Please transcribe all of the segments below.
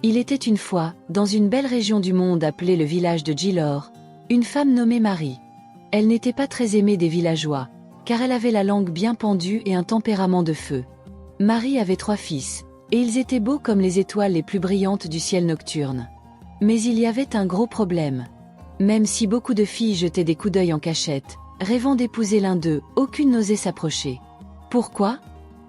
Il était une fois, dans une belle région du monde appelée le village de Gilor, une femme nommée Marie. Elle n'était pas très aimée des villageois, car elle avait la langue bien pendue et un tempérament de feu. Marie avait 3 fils, et ils étaient beaux comme les étoiles les plus brillantes du ciel nocturne. Mais il y avait un gros problème. Même si beaucoup de filles jetaient des coups d'œil en cachette, rêvant d'épouser l'un d'eux, aucune n'osait s'approcher. Pourquoi?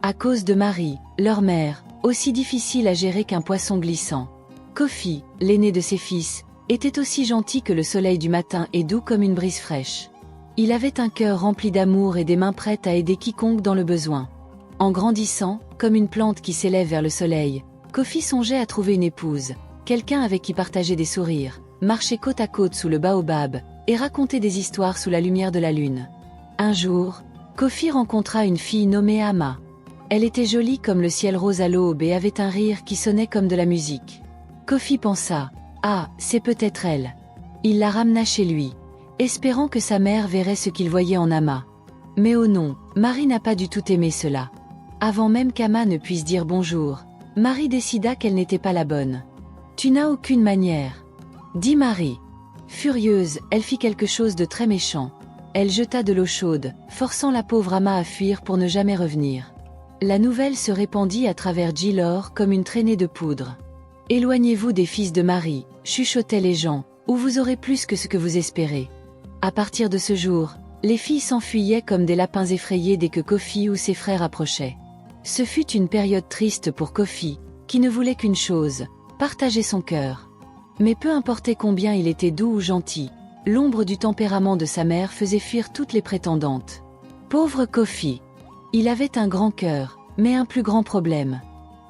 À cause de Marie, leur mère, aussi difficile à gérer qu'un poisson glissant. Kofi, l'aîné de ses fils, était aussi gentil que le soleil du matin et doux comme une brise fraîche. Il avait un cœur rempli d'amour et des mains prêtes à aider quiconque dans le besoin. En grandissant, comme une plante qui s'élève vers le soleil, Kofi songeait à trouver une épouse, quelqu'un avec qui partager des sourires, marcher côte à côte sous le baobab, et raconter des histoires sous la lumière de la lune. Un jour, Kofi rencontra une fille nommée Ama. Elle était jolie comme le ciel rose à l'aube et avait un rire qui sonnait comme de la musique. Kofi pensa, « Ah, c'est peut-être elle. » Il la ramena chez lui, espérant que sa mère verrait ce qu'il voyait en Ama. Mais oh non, Marie n'a pas du tout aimé cela. Avant même qu'Ama ne puisse dire bonjour, Marie décida qu'elle n'était pas la bonne. « Tu n'as aucune manière, » dit Marie. Furieuse, elle fit quelque chose de très méchant. Elle jeta de l'eau chaude, forçant la pauvre Ama à fuir pour ne jamais revenir. La nouvelle se répandit à travers Gilor comme une traînée de poudre. « Éloignez-vous des fils de Marie, chuchotaient les gens, ou vous aurez plus que ce que vous espérez. » À partir de ce jour, les filles s'enfuyaient comme des lapins effrayés dès que Kofi ou ses frères approchaient. Ce fut une période triste pour Kofi, qui ne voulait qu'une chose, partager son cœur. Mais peu importait combien il était doux ou gentil, l'ombre du tempérament de sa mère faisait fuir toutes les prétendantes. Pauvre Kofi! Il avait un grand cœur, mais un plus grand problème.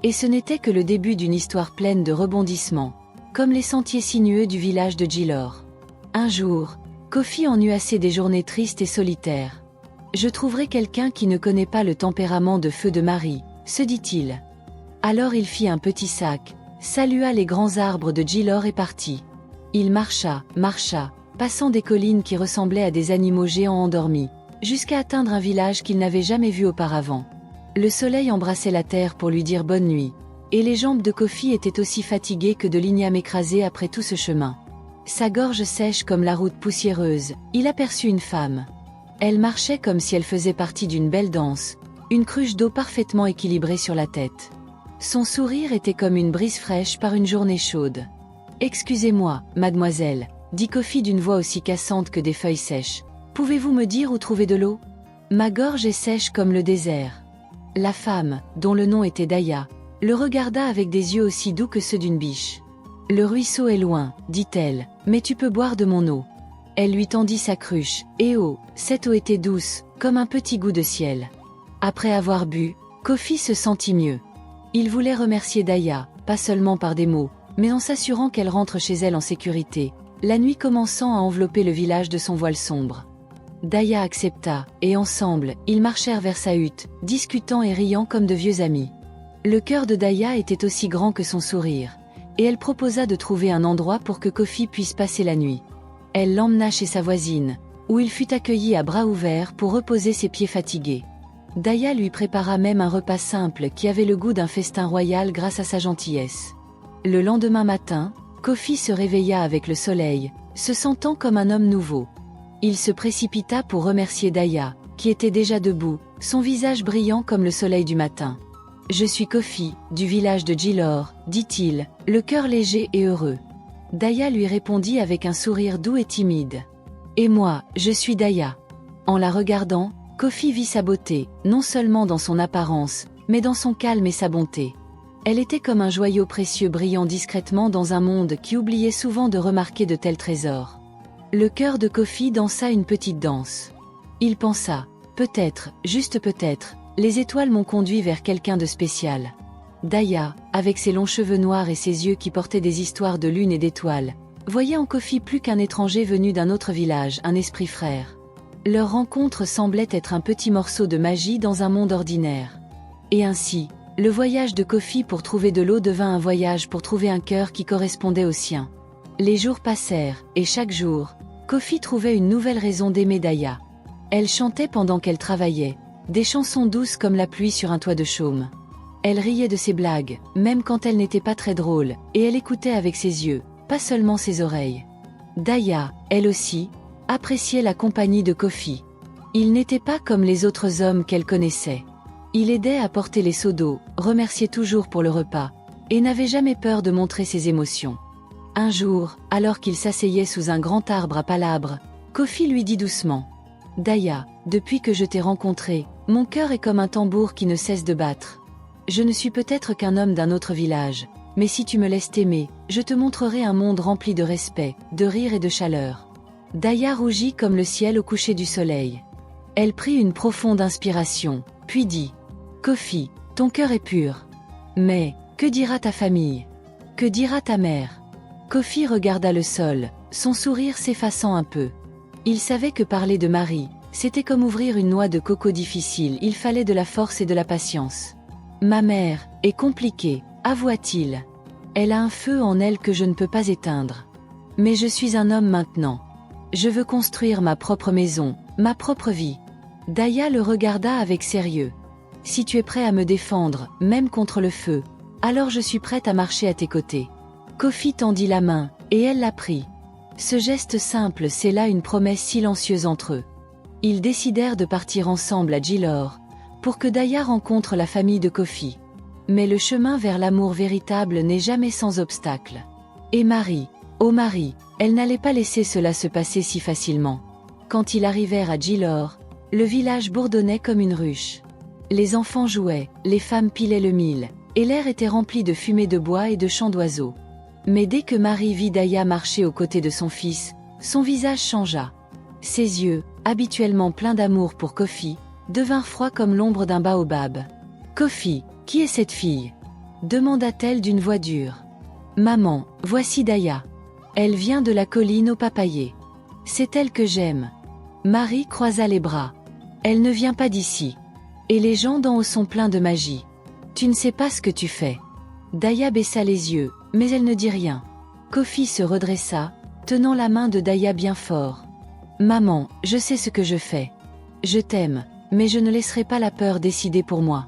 Et ce n'était que le début d'une histoire pleine de rebondissements, comme les sentiers sinueux du village de Gilor. Un jour, Kofi en eut assez des journées tristes et solitaires. « Je trouverai quelqu'un qui ne connaît pas le tempérament de feu de Marie, » se dit-il. Alors il fit un petit sac, salua les grands arbres de Gilor et partit. Il marcha, passant des collines qui ressemblaient à des animaux géants endormis, jusqu'à atteindre un village qu'il n'avait jamais vu auparavant. Le soleil embrassait la terre pour lui dire bonne nuit, et les jambes de Kofi étaient aussi fatiguées que de l'igname écrasé après tout ce chemin. Sa gorge sèche comme la route poussiéreuse, il aperçut une femme. Elle marchait comme si elle faisait partie d'une belle danse, une cruche d'eau parfaitement équilibrée sur la tête. Son sourire était comme une brise fraîche par une journée chaude. « Excusez-moi, mademoiselle, » dit Kofi d'une voix aussi cassante que des feuilles sèches. « Pouvez-vous me dire où trouver de l'eau? Ma gorge est sèche comme le désert. » La femme, dont le nom était Daya, le regarda avec des yeux aussi doux que ceux d'une biche. « Le ruisseau est loin, dit-elle, mais tu peux boire de mon eau. » Elle lui tendit sa cruche, et oh, cette eau était douce, comme un petit goût de ciel. Après avoir bu, Kofi se sentit mieux. Il voulait remercier Daya, pas seulement par des mots, mais en s'assurant qu'elle rentre chez elle en sécurité, la nuit commençant à envelopper le village de son voile sombre. Daya accepta, et ensemble, ils marchèrent vers sa hutte, discutant et riant comme de vieux amis. Le cœur de Daya était aussi grand que son sourire, et elle proposa de trouver un endroit pour que Kofi puisse passer la nuit. Elle l'emmena chez sa voisine, où il fut accueilli à bras ouverts pour reposer ses pieds fatigués. Daya lui prépara même un repas simple qui avait le goût d'un festin royal grâce à sa gentillesse. Le lendemain matin, Kofi se réveilla avec le soleil, se sentant comme un homme nouveau. Il se précipita pour remercier Daya, qui était déjà debout, son visage brillant comme le soleil du matin. « Je suis Kofi, du village de Gilor, » dit-il, le cœur léger et heureux. Daya lui répondit avec un sourire doux et timide. « Et moi, je suis Daya. » En la regardant, Kofi vit sa beauté, non seulement dans son apparence, mais dans son calme et sa bonté. Elle était comme un joyau précieux brillant discrètement dans un monde qui oubliait souvent de remarquer de tels trésors. Le cœur de Kofi dansa une petite danse. Il pensa, peut-être, juste peut-être, les étoiles m'ont conduit vers quelqu'un de spécial. Daya, avec ses longs cheveux noirs et ses yeux qui portaient des histoires de lune et d'étoiles, voyait en Kofi plus qu'un étranger venu d'un autre village, un esprit frère. Leur rencontre semblait être un petit morceau de magie dans un monde ordinaire. Et ainsi, le voyage de Kofi pour trouver de l'eau devint un voyage pour trouver un cœur qui correspondait au sien. Les jours passèrent, et chaque jour, Kofi trouvait une nouvelle raison d'aimer Daya. Elle chantait pendant qu'elle travaillait, des chansons douces comme la pluie sur un toit de chaume. Elle riait de ses blagues, même quand elles n'étaient pas très drôles, et elle écoutait avec ses yeux, pas seulement ses oreilles. Daya, elle aussi, appréciait la compagnie de Kofi. Il n'était pas comme les autres hommes qu'elle connaissait. Il aidait à porter les seaux d'eau, remerciait toujours pour le repas, et n'avait jamais peur de montrer ses émotions. Un jour, alors qu'il s'asseyait sous un grand arbre à palabres, Kofi lui dit doucement « Daya, depuis que je t'ai rencontré, mon cœur est comme un tambour qui ne cesse de battre. Je ne suis peut-être qu'un homme d'un autre village, mais si tu me laisses t'aimer, je te montrerai un monde rempli de respect, de rire et de chaleur. » Daya rougit comme le ciel au coucher du soleil. Elle prit une profonde inspiration, puis dit « Kofi, ton cœur est pur. Mais, que dira ta famille? Que dira ta mère ?» Kofi regarda le sol, son sourire s'effaçant un peu. Il savait que parler de Marie, c'était comme ouvrir une noix de coco difficile, il fallait de la force et de la patience. « Ma mère est compliquée, avoua-t-il. Elle a un feu en elle que je ne peux pas éteindre. Mais je suis un homme maintenant. Je veux construire ma propre maison, ma propre vie. » Daya le regarda avec sérieux. « Si tu es prêt à me défendre, même contre le feu, alors je suis prête à marcher à tes côtés. » Kofi tendit la main, et elle la prit. Ce geste simple scella une promesse silencieuse entre eux. Ils décidèrent de partir ensemble à Jilor, pour que Daya rencontre la famille de Kofi. Mais le chemin vers l'amour véritable n'est jamais sans obstacle. Et Marie, oh Marie, elle n'allait pas laisser cela se passer si facilement. Quand ils arrivèrent à Jilor, le village bourdonnait comme une ruche. Les enfants jouaient, les femmes pilaient le mil, et l'air était rempli de fumée de bois et de chants d'oiseaux. Mais dès que Marie vit Daya marcher aux côtés de son fils, son visage changea. Ses yeux, habituellement pleins d'amour pour Kofi, devinrent froids comme l'ombre d'un baobab. « Kofi, qui est cette fille ?» demanda-t-elle d'une voix dure. « Maman, voici Daya. Elle vient de la colline au papayer. C'est elle que j'aime. » Marie croisa les bras. « Elle ne vient pas d'ici. Et les gens d'en haut sont pleins de magie. Tu ne sais pas ce que tu fais. » Daya baissa les yeux, mais elle ne dit rien. Kofi se redressa, tenant la main de Daya bien fort. « Maman, je sais ce que je fais. Je t'aime, mais je ne laisserai pas la peur décider pour moi.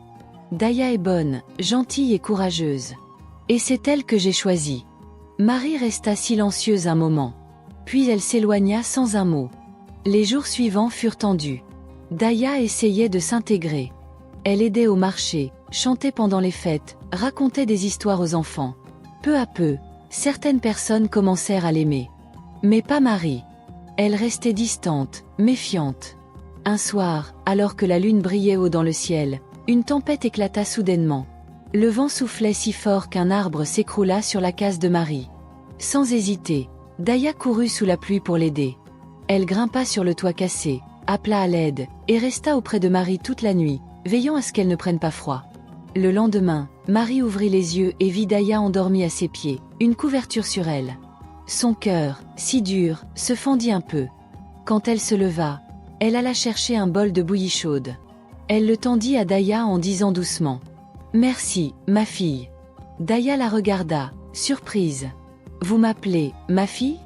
Daya est bonne, gentille et courageuse. Et c'est elle que j'ai choisie. » Marie resta silencieuse un moment. Puis elle s'éloigna sans un mot. Les jours suivants furent tendus. Daya essayait de s'intégrer. Elle aidait au marché, chantait pendant les fêtes, racontait des histoires aux enfants. Peu à peu, certaines personnes commencèrent à l'aimer. Mais pas Marie. Elle restait distante, méfiante. Un soir, alors que la lune brillait haut dans le ciel, une tempête éclata soudainement. Le vent soufflait si fort qu'un arbre s'écroula sur la case de Marie. Sans hésiter, Daya courut sous la pluie pour l'aider. Elle grimpa sur le toit cassé, appela à l'aide, et resta auprès de Marie toute la nuit, veillant à ce qu'elle ne prenne pas froid. Le lendemain, Marie ouvrit les yeux et vit Daya endormie à ses pieds, une couverture sur elle. Son cœur, si dur, se fendit un peu. Quand elle se leva, elle alla chercher un bol de bouillie chaude. Elle le tendit à Daya en disant doucement « Merci, ma fille. » Daya la regarda, surprise. « Vous m'appelez, ma fille ?»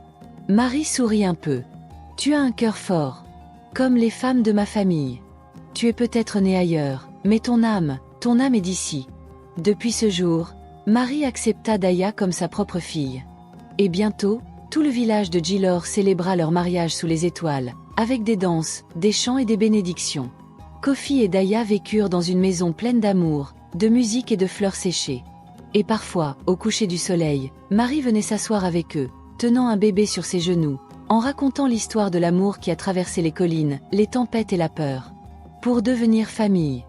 Marie sourit un peu. « Tu as un cœur fort. Comme les femmes de ma famille. Tu es peut-être née ailleurs, mais ton âme est d'ici. » Depuis ce jour, Marie accepta Daya comme sa propre fille. Et bientôt, tout le village de Jilor célébra leur mariage sous les étoiles, avec des danses, des chants et des bénédictions. Kofi et Daya vécurent dans une maison pleine d'amour, de musique et de fleurs séchées. Et parfois, au coucher du soleil, Marie venait s'asseoir avec eux, tenant un bébé sur ses genoux, en racontant l'histoire de l'amour qui a traversé les collines, les tempêtes et la peur. Pour devenir famille.